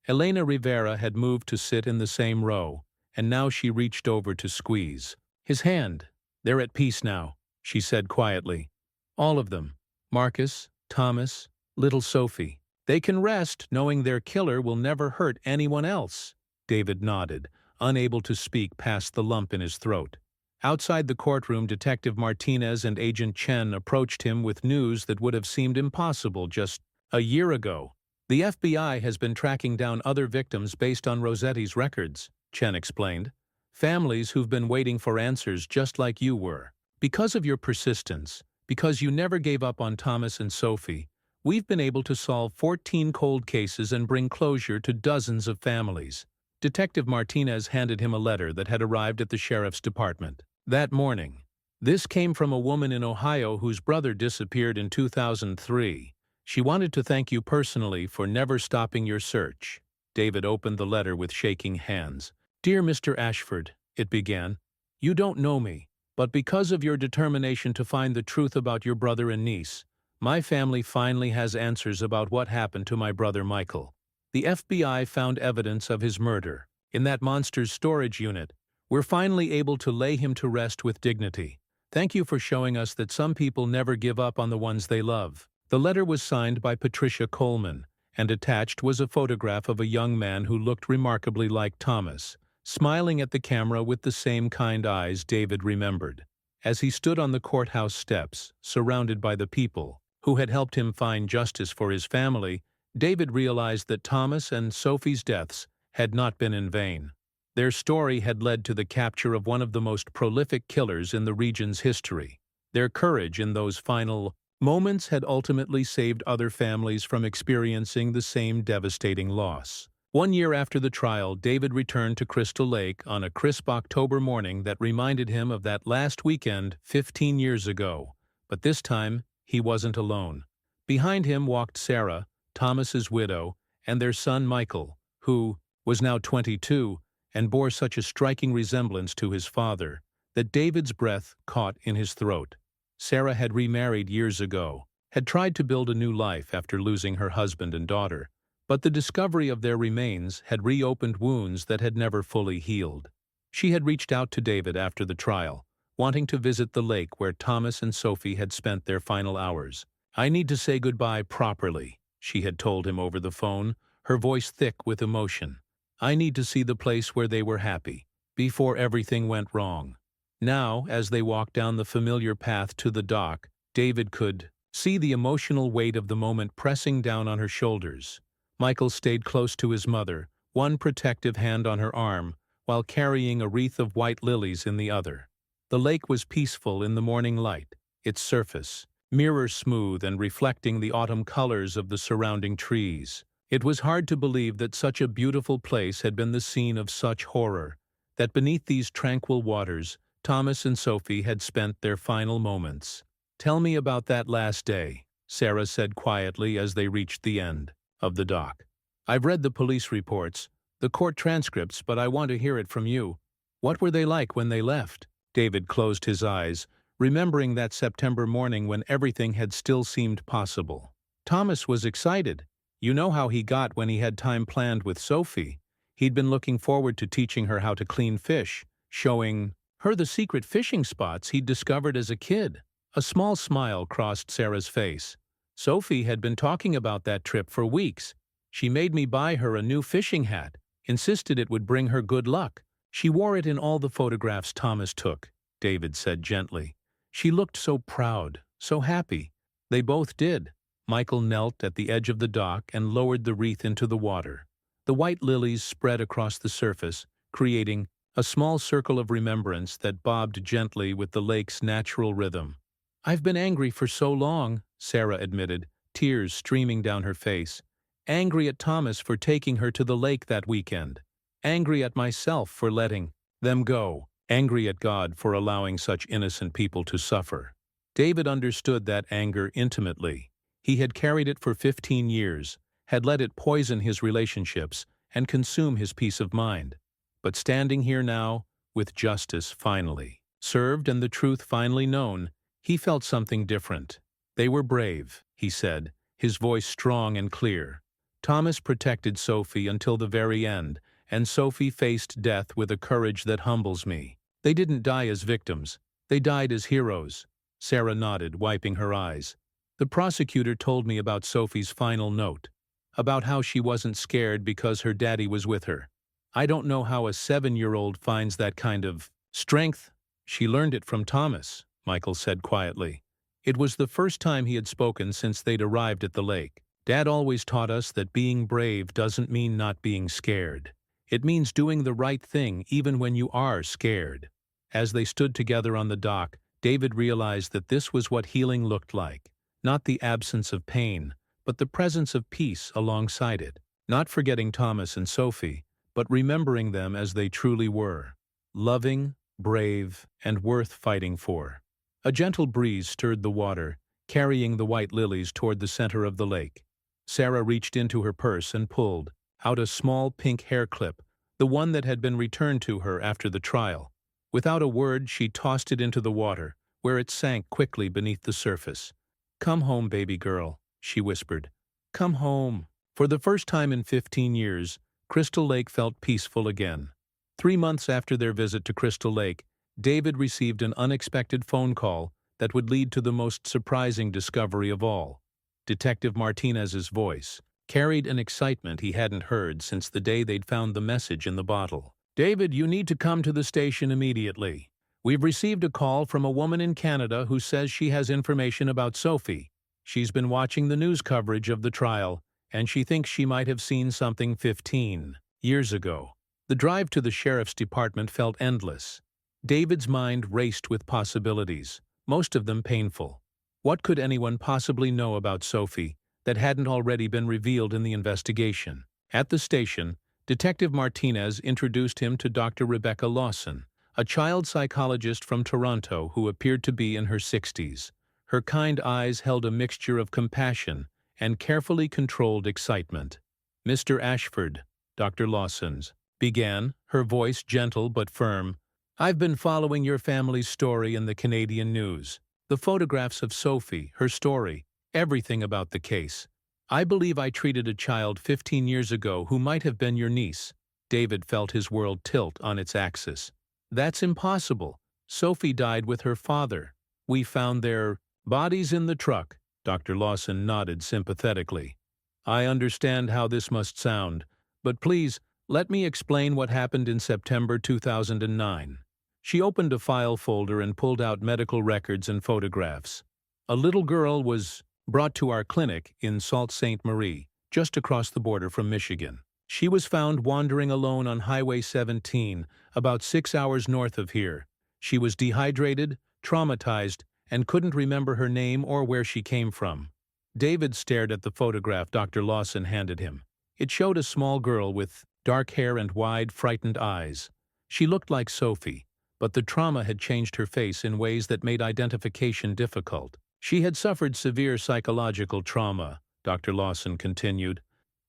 Elena Rivera had moved to sit in the same row, and now she reached over to squeeze his hand. "They're at peace now," she said quietly. "All of them. Marcus, Thomas, little Sophie. They can rest knowing their killer will never hurt anyone else." David nodded, unable to speak past the lump in his throat. Outside the courtroom, Detective Martinez and Agent Chen approached him with news that would have seemed impossible just a year ago. "The FBI has been tracking down other victims based on Rossetti's records," Chen explained. "Families who've been waiting for answers just like you were. Because of your persistence, because you never gave up on Thomas and Sophie, we've been able to solve 14 cold cases and bring closure to dozens of families." Detective Martinez handed him a letter that had arrived at the sheriff's department that morning. "This came from a woman in Ohio whose brother disappeared in 2003. She wanted to thank you personally for never stopping your search." David opened the letter with shaking hands. "Dear Mr. Ashford," it began, "you don't know me, but because of your determination to find the truth about your brother and niece, my family finally has answers about what happened to my brother Michael. The FBI found evidence of his murder in that monster's storage unit. We're finally able to lay him to rest with dignity. Thank you for showing us that some people never give up on the ones they love." The letter was signed by Patricia Coleman, and attached was a photograph of a young man who looked remarkably like Thomas, smiling at the camera with the same kind eyes David remembered. As he stood on the courthouse steps, surrounded by the people who had helped him find justice for his family, David realized that Thomas and Sophie's deaths had not been in vain. Their story had led to the capture of one of the most prolific killers in the region's history. Their courage in those final moments had ultimately saved other families from experiencing the same devastating loss. 1 year after the trial, David returned to Crystal Lake on a crisp October morning that reminded him of that last weekend 15 years ago. But this time, he wasn't alone. Behind him walked Sarah, Thomas's widow, and their son Michael, who was now 22 and bore such a striking resemblance to his father that David's breath caught in his throat. Sarah had remarried years ago, had tried to build a new life after losing her husband and daughter, but the discovery of their remains had reopened wounds that had never fully healed. She had reached out to David after the trial, wanting to visit the lake where Thomas and Sophie had spent their final hours. "I need to say goodbye properly," she had told him over the phone, her voice thick with emotion. "I need to see the place where they were happy, before everything went wrong." Now, as they walked down the familiar path to the dock, David could see the emotional weight of the moment pressing down on her shoulders. Michael stayed close to his mother, one protective hand on her arm, while carrying a wreath of white lilies in the other. The lake was peaceful in the morning light, its surface mirror-smooth and reflecting the autumn colors of the surrounding trees. It was hard to believe that such a beautiful place had been the scene of such horror, that beneath these tranquil waters, Thomas and Sophie had spent their final moments. "Tell me about that last day," Sarah said quietly as they reached the end of the dock. "I've read the police reports, the court transcripts, but I want to hear it from you. What were they like when they left?" David closed his eyes, remembering that September morning when everything had still seemed possible. Thomas was excited. You know how he got when he had time planned with Sophie. He'd been looking forward to teaching her how to clean fish, showing her the secret fishing spots he'd discovered as a kid. A small smile crossed Sarah's face. Sophie had been talking about that trip for weeks. She made me buy her a new fishing hat, insisted it would bring her good luck. She wore it in all the photographs Thomas took, David said gently. She looked so proud, so happy. They both did. Michael knelt at the edge of the dock and lowered the wreath into the water. The white lilies spread across the surface, creating a small circle of remembrance that bobbed gently with the lake's natural rhythm. "I've been angry for so long," Sarah admitted, tears streaming down her face. "Angry at Thomas for taking her to the lake that weekend. Angry at myself for letting them go. Angry at God for allowing such innocent people to suffer." David understood that anger intimately. He had carried it for 15 years, had let it poison his relationships and consume his peace of mind. But standing here now, with justice finally served and the truth finally known, he felt something different. "They were brave," he said, his voice strong and clear. "Thomas protected Sophie until the very end, and Sophie faced death with a courage that humbles me. They didn't die as victims. They died as heroes." Sarah nodded, wiping her eyes. "The prosecutor told me about Sophie's final note, about how she wasn't scared because her daddy was with her. I don't know how a 7-year-old finds that kind of strength." "She learned it from Thomas," Michael said quietly. It was the first time he had spoken since they'd arrived at the lake. "Dad always taught us that being brave doesn't mean not being scared. It means doing the right thing even when you are scared." As they stood together on the dock, David realized that this was what healing looked like. Not the absence of pain, but the presence of peace alongside it. Not forgetting Thomas and Sophie, but remembering them as they truly were. Loving, brave, and worth fighting for. A gentle breeze stirred the water, carrying the white lilies toward the center of the lake. Sarah reached into her purse and pulled out a small pink hair clip, the one that had been returned to her after the trial. Without a word, she tossed it into the water, where it sank quickly beneath the surface. "Come home, baby girl," she whispered. "Come home." For the first time in 15 years, Crystal Lake felt peaceful again. 3 months after their visit to Crystal Lake, David received an unexpected phone call that would lead to the most surprising discovery of all. Detective Martinez's voice carried an excitement he hadn't heard since the day they'd found the message in the bottle. "David, you need to come to the station immediately. We've received a call from a woman in Canada who says she has information about Sophie. She's been watching the news coverage of the trial, and she thinks she might have seen something 15 years ago." The drive to the sheriff's department felt endless. David's mind raced with possibilities, most of them painful. What could anyone possibly know about Sophie that hadn't already been revealed in the investigation? At the station, Detective Martinez introduced him to Dr. Rebecca Lawson, a child psychologist from Toronto who appeared to be in her 60s. Her kind eyes held a mixture of compassion and carefully controlled excitement. "Mr. Ashford," Dr. Lawson's began, her voice gentle but firm, "I've been following your family's story in the Canadian news. The photographs of Sophie, her story, everything about the case. I believe I treated a child 15 years ago who might have been your niece." David felt his world tilt on its axis. "That's impossible. Sophie died with her father. We found their bodies in the truck." Dr. Lawson nodded sympathetically. "I understand how this must sound, but please, let me explain what happened in September 2009. She opened a file folder and pulled out medical records and photographs. "A little girl was brought to our clinic in Sault Ste. Marie, just across the border from Michigan. She was found wandering alone on Highway 17, about 6 hours north of here. She was dehydrated, traumatized, and couldn't remember her name or where she came from. David stared at the photograph Dr. Lawson handed him. It showed a small girl with dark hair and wide, frightened eyes. She looked like Sophie, but the trauma had changed her face in ways that made identification difficult. She had suffered severe psychological trauma, Dr. Lawson continued.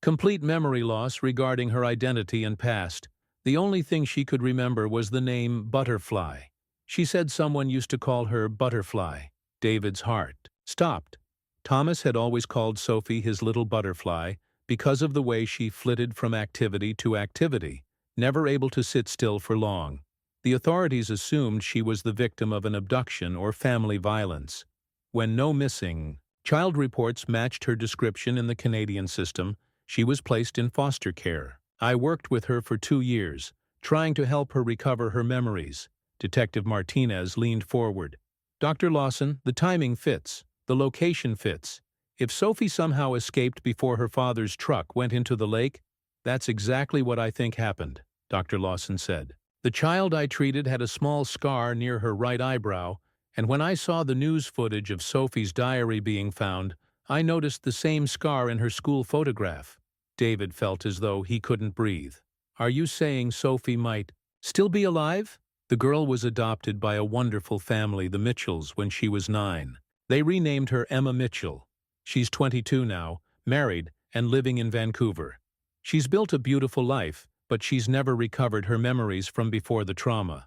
Complete memory loss regarding her identity and past. The only thing she could remember was the name Butterfly. She said someone used to call her Butterfly. David's heart stopped. Thomas had always called Sophie his little butterfly because of the way she flitted from activity to activity, never able to sit still for long. The authorities assumed she was the victim of an abduction or family violence. When no missing child reports matched her description in the Canadian system, she was placed in foster care. I worked with her for 2 years, trying to help her recover her memories. Detective Martinez leaned forward. Dr. Lawson, the timing fits. The location fits. If Sophie somehow escaped before her father's truck went into the lake, that's exactly what I think happened, Dr. Lawson said. The child I treated had a small scar near her right eyebrow, and when I saw the news footage of Sophie's diary being found, I noticed the same scar in her school photograph. David felt as though he couldn't breathe. Are you saying Sophie might still be alive? The girl was adopted by a wonderful family, the Mitchells, when she was 9. They renamed her Emma Mitchell. She's 22 now, married, and living in Vancouver. She's built a beautiful life, but she's never recovered her memories from before the trauma.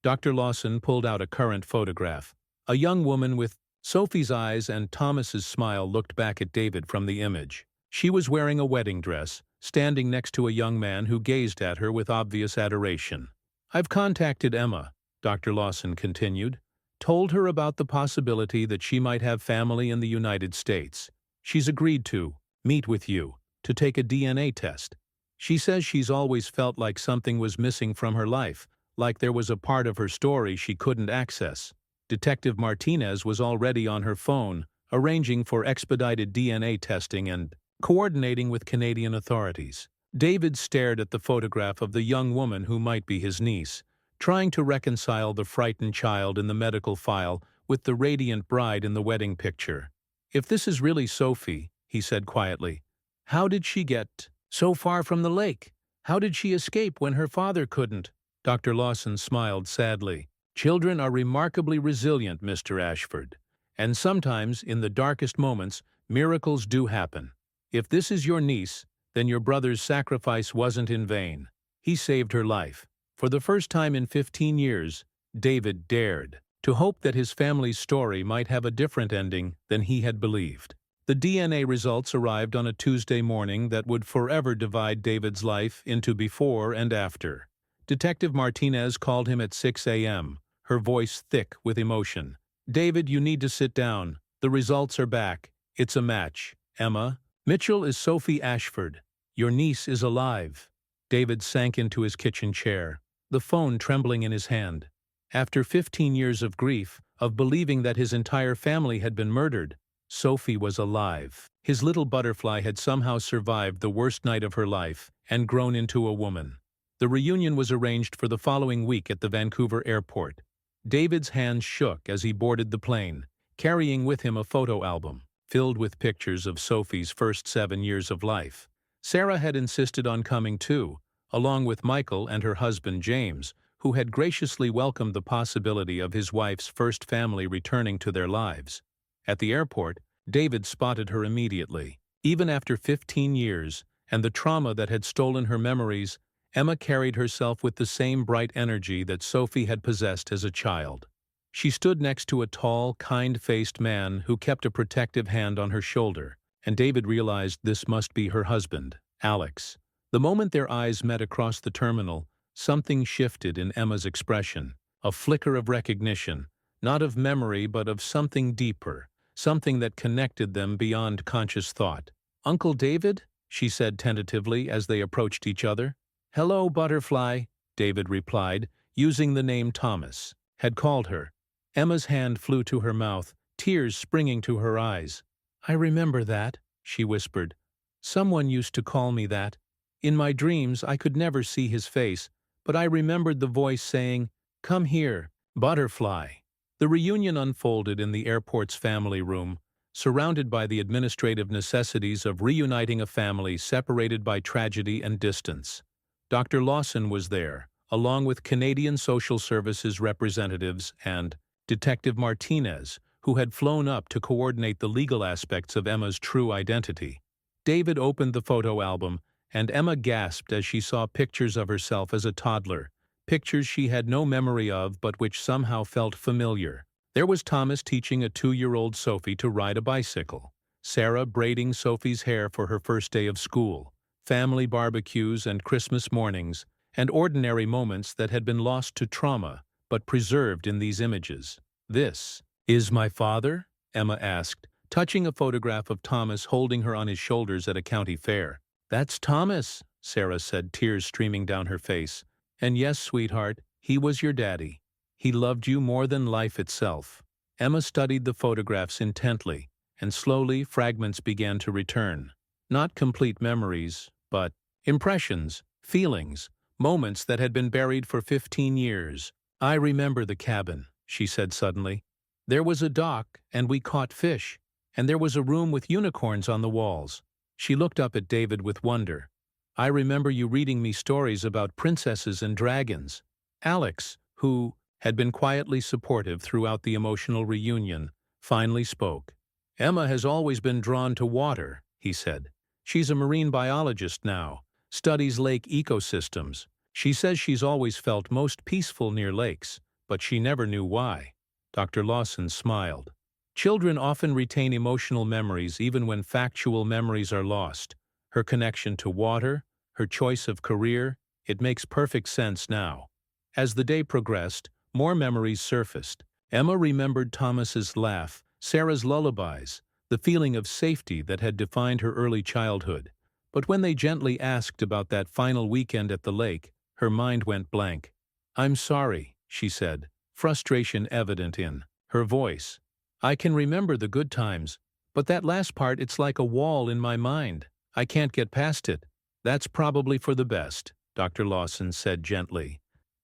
Dr. Lawson pulled out a current photograph. A young woman with Sophie's eyes and Thomas's smile looked back at David from the image. She was wearing a wedding dress, standing next to a young man who gazed at her with obvious adoration. I've contacted Emma, Dr. Lawson continued. Told her about the possibility that she might have family in the United States. She's agreed to meet with you, to take a DNA test. She says she's always felt like something was missing from her life, like there was a part of her story she couldn't access. Detective Martinez was already on her phone, arranging for expedited DNA testing and coordinating with Canadian authorities. David stared at the photograph of the young woman who might be his niece, trying to reconcile the frightened child in the medical file with the radiant bride in the wedding picture. If this is really Sophie, he said quietly, how did she get so far from the lake? How did she escape when her father couldn't? Dr. Lawson smiled sadly. Children are remarkably resilient, Mr. Ashford. And sometimes, in the darkest moments, miracles do happen. If this is your niece, then your brother's sacrifice wasn't in vain. He saved her life. For the first time in 15 years, David dared to hope that his family's story might have a different ending than he had believed. The DNA results arrived on a Tuesday morning that would forever divide David's life into before and after. Detective Martinez called him at 6 a.m., her voice thick with emotion. David, you need to sit down. The results are back. It's a match. Emma Mitchell is Sophie Ashford. Your niece is alive. David sank into his kitchen chair, the phone trembling in his hand. After 15 years of grief, of believing that his entire family had been murdered, Sophie was alive. His little butterfly had somehow survived the worst night of her life and grown into a woman. The reunion was arranged for the following week at the Vancouver airport. David's hands shook as he boarded the plane, carrying with him a photo album filled with pictures of Sophie's first 7 years of life. Sarah had insisted on coming too, along with Michael and her husband James, who had graciously welcomed the possibility of his wife's first family returning to their lives. At the airport, David spotted her immediately. Even after 15 years, and the trauma that had stolen her memories, Emma carried herself with the same bright energy that Sophie had possessed as a child. She stood next to a tall, kind-faced man who kept a protective hand on her shoulder, and David realized this must be her husband, Alex. The moment their eyes met across the terminal, something shifted in Emma's expression, a flicker of recognition, not of memory but of something deeper, something that connected them beyond conscious thought. "Uncle David?" she said tentatively as they approached each other. "Hello, Butterfly," David replied, using the name Thomas had called her. Emma's hand flew to her mouth, tears springing to her eyes. "I remember that," she whispered. "Someone used to call me that. In my dreams I could never see his face, but I remembered the voice saying, 'Come here, Butterfly.'" The reunion unfolded in the airport's family room, surrounded by the administrative necessities of reuniting a family separated by tragedy and distance. Dr. Lawson was there, along with Canadian Social Services representatives and Detective Martinez, who had flown up to coordinate the legal aspects of Emma's true identity. David opened the photo album, and Emma gasped as she saw pictures of herself as a toddler, pictures she had no memory of but which somehow felt familiar. There was Thomas teaching a 2-year-old Sophie to ride a bicycle, Sarah braiding Sophie's hair for her first day of school, family barbecues and Christmas mornings, and ordinary moments that had been lost to trauma but preserved in these images. "This is my father?" Emma asked, touching a photograph of Thomas holding her on his shoulders at a county fair. "That's Thomas," Sarah said, tears streaming down her face. "And yes, sweetheart, he was your daddy. He loved you more than life itself." Emma studied the photographs intently, and slowly fragments began to return. Not complete memories, but impressions, feelings, moments that had been buried for 15 years. "I remember the cabin," she said suddenly. "There was a dock, and we caught fish, and there was a room with unicorns on the walls." She looked up at David with wonder. "I remember you reading me stories about princesses and dragons." Alex, who had been quietly supportive throughout the emotional reunion, finally spoke. "Emma has always been drawn to water," he said. "She's a marine biologist now, studies lake ecosystems. She says she's always felt most peaceful near lakes, but she never knew why." Dr. Lawson smiled. "Children often retain emotional memories even when factual memories are lost. Her connection to water, her choice of career, it makes perfect sense now." As the day progressed, more memories surfaced. Emma remembered Thomas's laugh, Sarah's lullabies, the feeling of safety that had defined her early childhood. But when they gently asked about that final weekend at the lake, her mind went blank. "I'm sorry," she said, frustration evident in her voice. "I can remember the good times, but that last part, it's like a wall in my mind. I can't get past it." "That's probably for the best," Dr. Lawson said gently.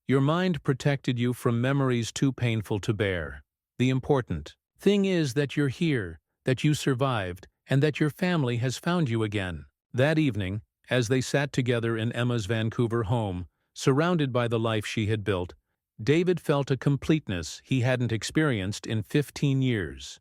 "Your mind protected you from memories too painful to bear. The important thing is that you're here, that you survived, and that your family has found you again." That evening, as they sat together in Emma's Vancouver home, surrounded by the life she had built, David felt a completeness he hadn't experienced in 15 years.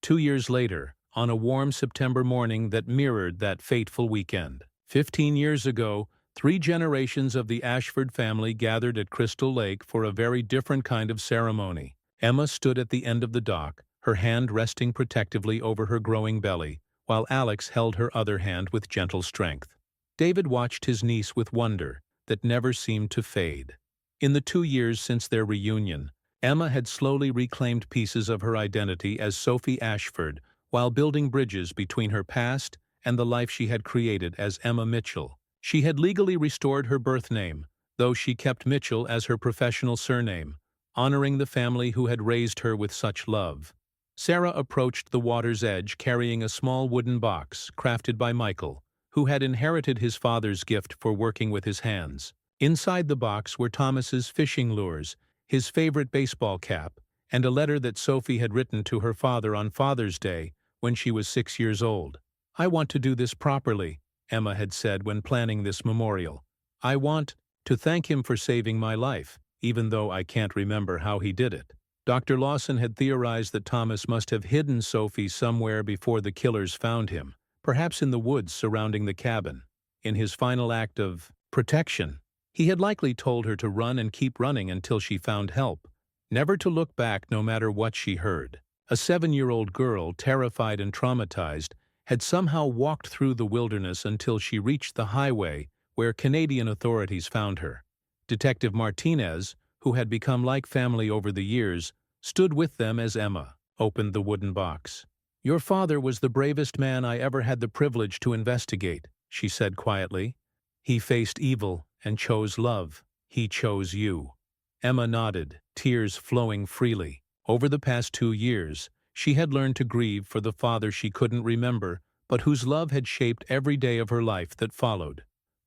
2 years later, on a warm September morning that mirrored that fateful weekend. 15 years ago, 3 generations of the Ashford family gathered at Crystal Lake for a very different kind of ceremony. Emma stood at the end of the dock, her hand resting protectively over her growing belly, while Alex held her other hand with gentle strength. David watched his niece with wonder that never seemed to fade. In the 2 years since their reunion, Emma had slowly reclaimed pieces of her identity as Sophie Ashford while building bridges between her past and the life she had created as Emma Mitchell. She had legally restored her birth name, though she kept Mitchell as her professional surname, honoring the family who had raised her with such love. Sarah approached the water's edge carrying a small wooden box crafted by Michael, who had inherited his father's gift for working with his hands. Inside the box were Thomas's fishing lures, his favorite baseball cap, and a letter that Sophie had written to her father on Father's Day when she was 6 years old. "I want to do this properly," Emma had said when planning this memorial. "I want to thank him for saving my life, even though I can't remember how he did it." Dr. Lawson had theorized that Thomas must have hidden Sophie somewhere before the killers found him, perhaps in the woods surrounding the cabin. In his final act of protection, he had likely told her to run and keep running until she found help, never to look back no matter what she heard. A 7-year-old girl, terrified and traumatized, had somehow walked through the wilderness until she reached the highway where Canadian authorities found her. Detective Martinez, who had become like family over the years, stood with them as Emma opened the wooden box. "Your father was the bravest man I ever had the privilege to investigate," she said quietly. "He faced evil and chose love. He chose you." Emma nodded, tears flowing freely. Over the past 2 years, she had learned to grieve for the father she couldn't remember, but whose love had shaped every day of her life that followed.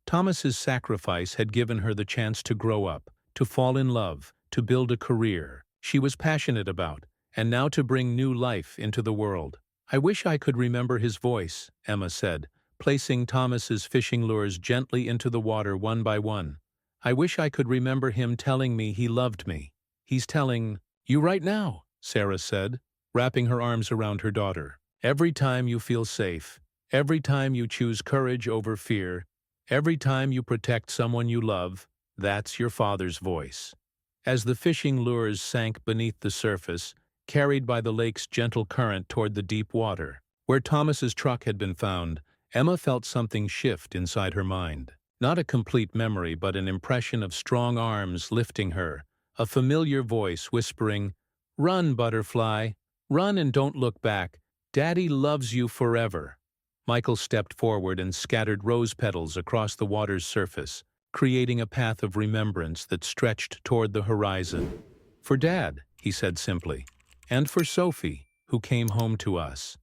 Thomas's sacrifice had given her the chance to grow up, to fall in love, to build a career. she was passionate about, and now to bring new life into the world. "I wish I could remember his voice," Emma said, placing Thomas's fishing lures gently into the water one by one. "I wish I could remember him telling me he loved me. He's telling you right now," Sarah said, wrapping her arms around her daughter. "Every time you feel safe, every time you choose courage over fear, every time you protect someone you love, that's your father's voice." As the fishing lures sank beneath the surface, carried by the lake's gentle current toward the deep water, where Thomas's truck had been found, Emma felt something shift inside her mind. Not a complete memory, but an impression of strong arms lifting her, a familiar voice whispering, "Run, butterfly, run and don't look back. Daddy loves you forever." Michael stepped forward and scattered rose petals across the water's surface, creating a path of remembrance that stretched toward the horizon. "For Dad," he said simply, "and for Sophie, who came home to us."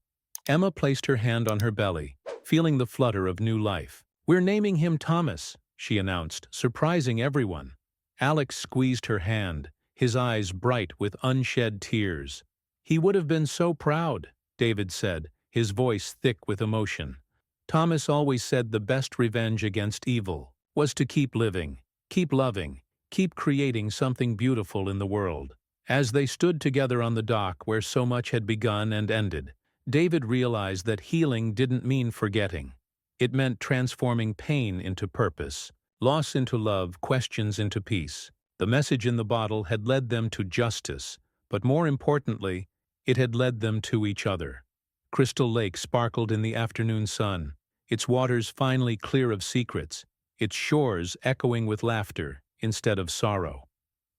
Emma placed her hand on her belly, feeling the flutter of new life. "We're naming him Thomas," she announced, surprising everyone. Alex squeezed her hand, his eyes bright with unshed tears. "He would have been so proud," David said, his voice thick with emotion. "Thomas always said the best revenge against evil was to keep living, keep loving, keep creating something beautiful in the world." As they stood together on the dock where so much had begun and ended, David realized that healing didn't mean forgetting. It meant transforming pain into purpose, loss into love, questions into peace. The message in the bottle had led them to justice, but more importantly, it had led them to each other. Crystal Lake sparkled in the afternoon sun, its waters finally clear of secrets, its shores echoing with laughter instead of sorrow.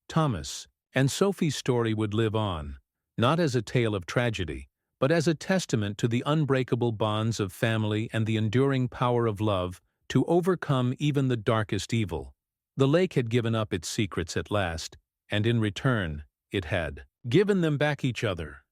Thomas and Sophie's story would live on, not as a tale of tragedy, but as a testament to the unbreakable bonds of family and the enduring power of love to overcome even the darkest evil. The lake had given up its secrets at last, and in return, it had given them back each other.